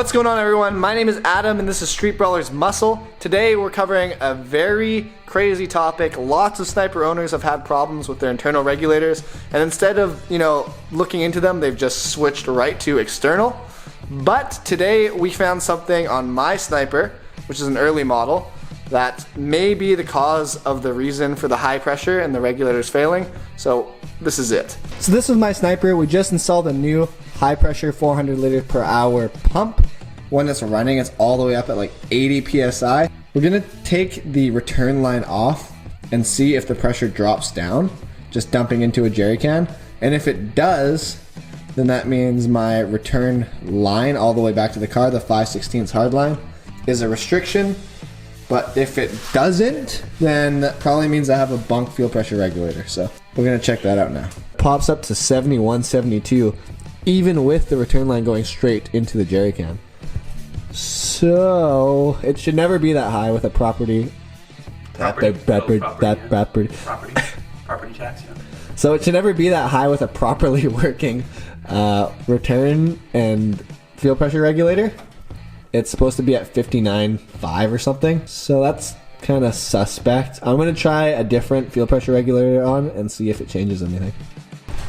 What's going on, everyone? My name is Adam and this is Street Brawlers Muscle. Today we're covering a very crazy topic. Lots of sniper owners have had problems with their internal regulators, and instead of, looking into them, they've just switched right to external. But today we found something on my sniper, which is an early model, that may be the cause of the reason for the high pressure and the regulators failing. So this is it. So this is my sniper. We just installed a new high pressure 400 liters per hour pump. When it's running, it's all the way up at like 80 psi. We're gonna take the return line off and see if the pressure drops down, just dumping into a jerry can. And if it does, then that means my return line all the way back to the car, the 5/16 hard line, is a restriction. But if it doesn't, then that probably means I have a bunk fuel pressure regulator. So we're gonna check that out now. Pops up to 71, 72, even with the return line going straight into the jerry can. So it should never be that high with a property tax, yeah. So it should never be that high with a properly working return and fuel pressure regulator. It's supposed to be at 59.5 or something. So that's kind of suspect. I'm going to try a different fuel pressure regulator on and see if it changes anything.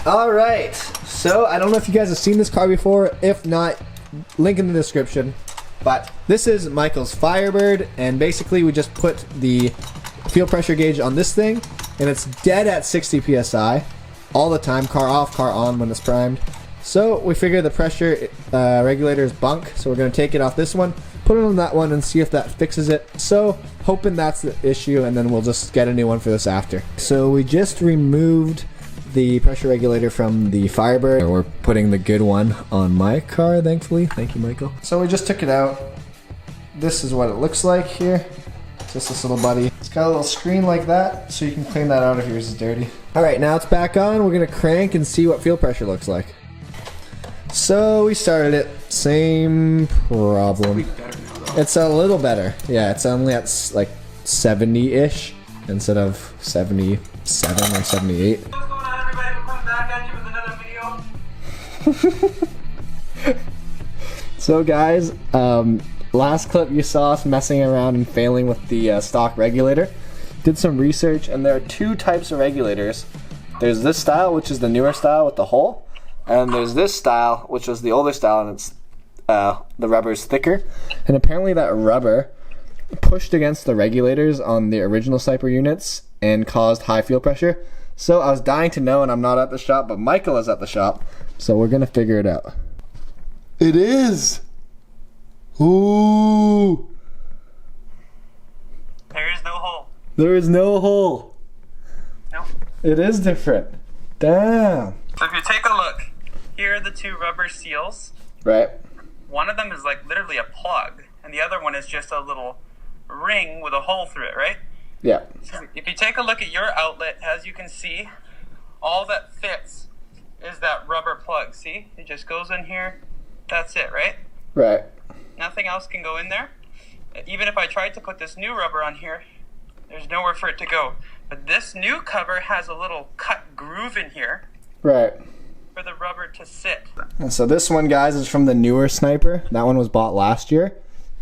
Alright, so I don't know if you guys have seen this car before. If not, link in the description. But this is Michael's Firebird, and basically we just put the fuel pressure gauge on this thing, and it's dead at 60 psi all the time, car off, car on when it's primed. So we figure the pressure regulator is bunk, so we're going to take it off this one, put it on that one, and see if that fixes it. So hoping that's the issue, and then we'll just get a new one for this after. So we just removed the pressure regulator from the Firebird. We're putting the good one on my car, thankfully. Thank you, Michael. So we just took it out. This is what it looks like here. Just this little buddy. It's got a little screen like that, so you can clean that out if yours is dirty. Alright, now it's back on. We're going to crank and see what fuel pressure looks like. So we started it. Same problem. It's a little better. Yeah, it's only at like 70-ish instead of 77 or 78. What's going on, everybody? We're coming back at you with another video. So guys, last clip you saw us messing around and failing with the stock regulator. Did some research, and there are two types of regulators. There's this style, which is the newer style with the hole, and there's this style, which is the older style, and it's the rubber is thicker. And apparently that rubber pushed against the regulators on the original sniper units and caused high fuel pressure. So I was dying to know, and I'm not at the shop, but Michael is at the shop, so we're gonna figure it out. It is. Ooh. There is no hole. There is no hole. Nope. It is different. Damn. So if you take a look, here are the two rubber seals. Right. One of them is like literally a plug, and the other one is just a little ring with a hole through it, right? Yeah. So if you take a look at your outlet, as you can see, all that fits is that rubber plug. See? It just goes in here. That's it, right? Right. Nothing else can go in there. Even if I tried to put this new rubber on here, there's nowhere for it to go. But this new cover has a little cut groove in here. Right. For the rubber to sit. And so this one, guys, is from the newer sniper. That one was bought last year.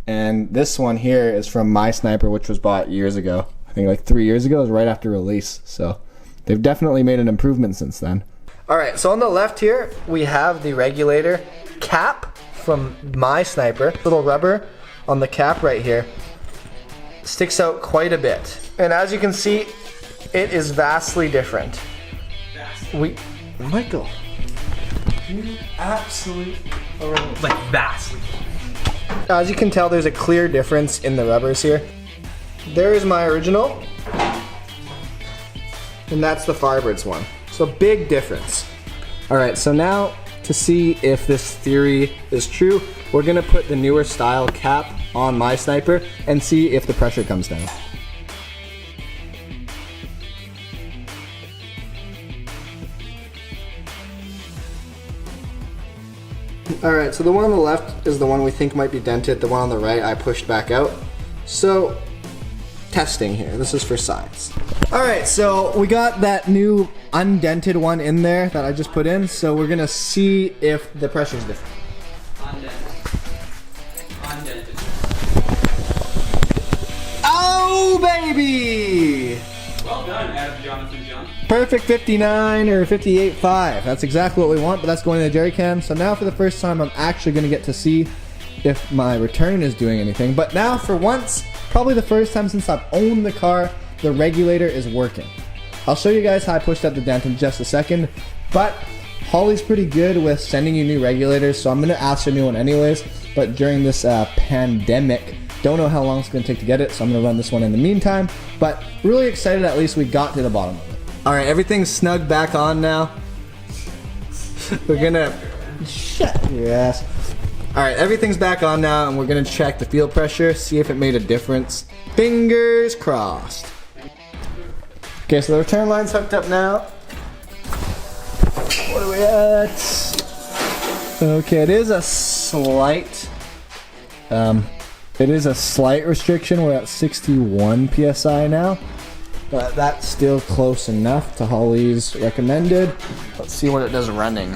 And this one here is from my sniper, which was bought years ago. I think like 3 years ago. It was right after release. So they've definitely made an improvement since then. Alright, so on the left here, we have the regulator cap from my sniper. Little rubber on the cap right here. Sticks out quite a bit. And as you can see, it is vastly different. Michael, you absolute Like vastly. As you can tell, there's a clear difference in the rubbers here. There is my original, and that's the Firebird's one. So big difference. Alright, so now to see if this theory is true, we're gonna put the newer style cap on my sniper and see if the pressure comes down. Alright, so the one on the left is the one we think might be dented. The one on the right I pushed back out. So, testing here. This is for science. Alright, so we got that new undented one in there that I just put in. So we're gonna see if the pressure's different. Oh, baby! Well done, Adam Jonathan John. Perfect 59 or 58.5. That's exactly what we want, but that's going in the jerry can. So now for the first time, I'm actually going to get to see if my return is doing anything. But now for once, probably the first time since I've owned the car, the regulator is working. I'll show you guys how I pushed out the dent in just a second, but Holley's pretty good with sending you new regulators, so I'm going to ask for a new one anyways. But during this pandemic, don't know how long it's going to take to get it, so I'm going to run this one in the meantime. But really excited, at least we got to the bottom of it. Alright, everything's snug back on now. We're going to... Shut your ass. Alright, everything's back on now, and we're going to check the fuel pressure, see if it made a difference. Fingers crossed. Okay, so the return line's hooked up now. What are we at? Okay, it is a slight restriction. We're at 61 PSI now, but that's still close enough to Holley's recommended. Let's see what it does running.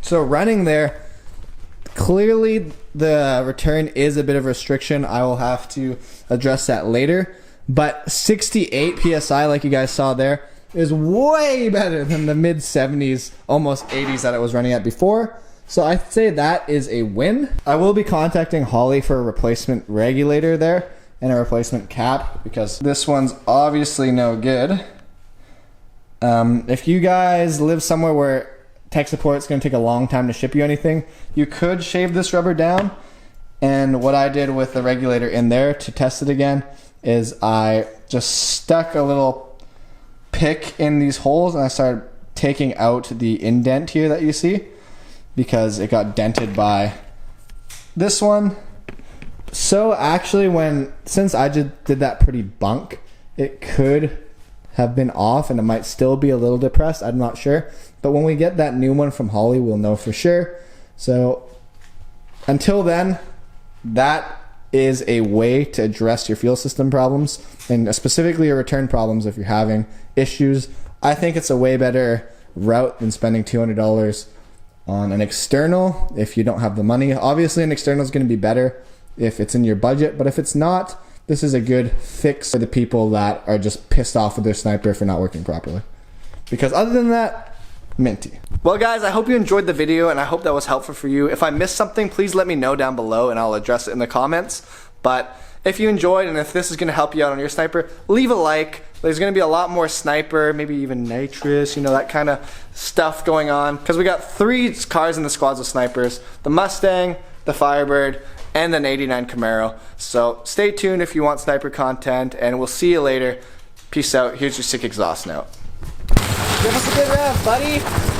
So running there, clearly the return is a bit of a restriction. I will have to address that later. But 68 PSI, like you guys saw there, is way better than the mid 70s, almost 80s that it was running at before. So I'd say that is a win. I will be contacting Holley for a replacement regulator there and a replacement cap, because this one's obviously no good. If you guys live somewhere where tech support is going to take a long time to ship you anything, you could shave this rubber down. And what I did with the regulator in there to test it again is I just stuck a little pick in these holes and I started taking out the indent here that you see, because it got dented by this one. So actually, since I just did that pretty bunk, it could have been off and it might still be a little depressed. I'm not sure. But when we get that new one from Holley, we'll know for sure. So until then, that is a way to address your fuel system problems, and specifically your return problems if you're having issues. I think it's a way better route than spending $200 on an external if you don't have the money. Obviously, an external is going to be better if it's in your budget, but if it's not, this is a good fix for the people that are just pissed off with their sniper for not working properly. Because other than that, minty. Well guys, I hope you enjoyed the video and I hope that was helpful for you. If I missed something, please let me know down below and I'll address it in the comments. But if you enjoyed and if this is going to help you out on your sniper, leave a like. There's going to be a lot more sniper, maybe even nitrous, you know, that kind of stuff going on. Because we got 3 cars in the squads of snipers: the Mustang, the Firebird, and an 89 Camaro. So stay tuned if you want sniper content, and we'll see you later. Peace out. Here's your sick exhaust note. Give us a good rev, buddy.